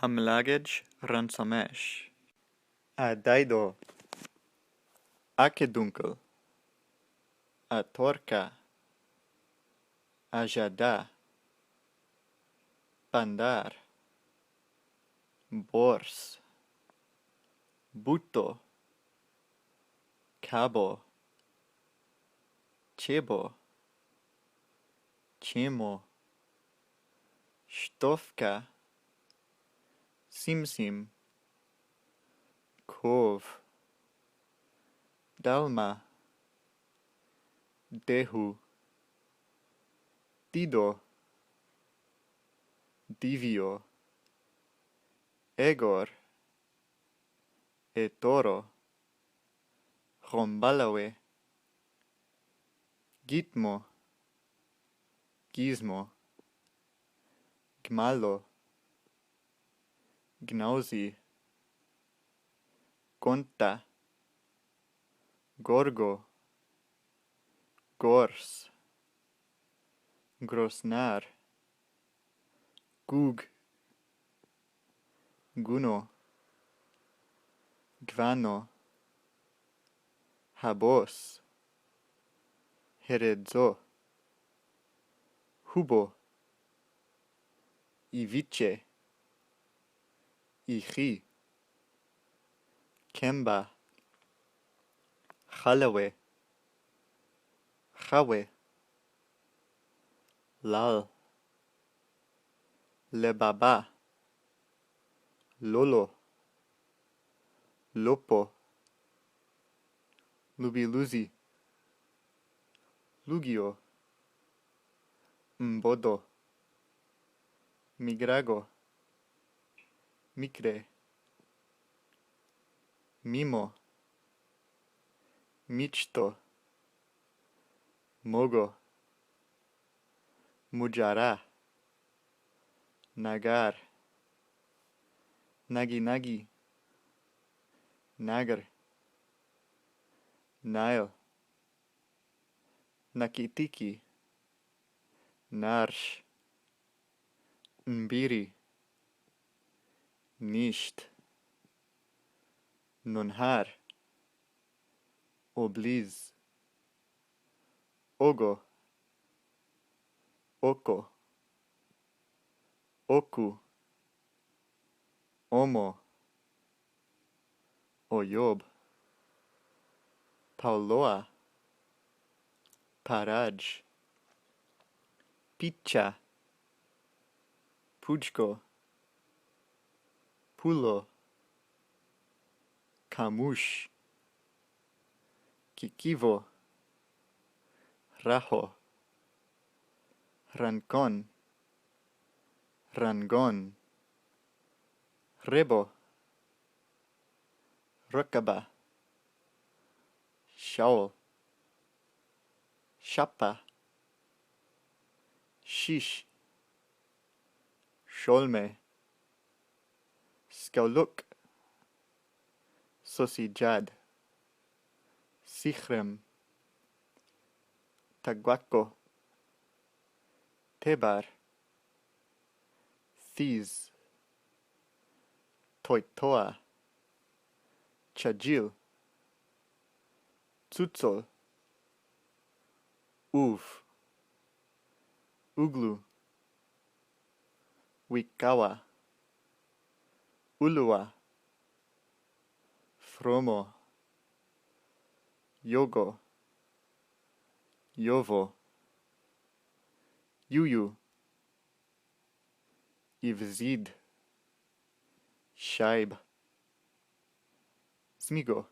Hamlagaj Ransomish. Adaido. Akedunkel. Atorka. Ajada. Bandar. Bors. Buto. Cabo. Chebo. Chemo. Stofka. Simsim. Kov. Dalma. Dehu. Dido. Divio. Egor. Etoro. Rombalawe. Gitmo. Gizmo. Gmalo. Gnausi. Conta. Gorgo. Gors. Grosnar. Gug. Guno. Gvano. Habos. Heredzo. Hubo. Ivice. Ichi. Kemba. Khalawe. Khawe. Lal. Lebaba. Lolo. Lopo. Lubiluzi. Lugio. Mbodo. Migrago. Micre. Mimo. Michto. Mogo. Mujara. Nagar. Nagi. Nagar. Nile. Nakitiki. Narsh. Mbiri. Nisht. Nunhar. Obliz. Ogo. Oko. Oku. Omo. Oyob. Pauloa. Paraj. Picha. Pujko. Pulo. Kamush. Kikivo. Rajo. Rancon. Rangon. Rebo. Rokaba. Shaul. Shapa. Shish. Sholme. Skauluk. Sosijad. Sichrem. Taguaco. Tebar. Thiz. Toitoa. Chajil. Tzutzol. Uv. Uglu. Wikawa. Ulua. Fromo. Yogo. Yovo. Yuyu. Ivzid. Shaib. Zmigo.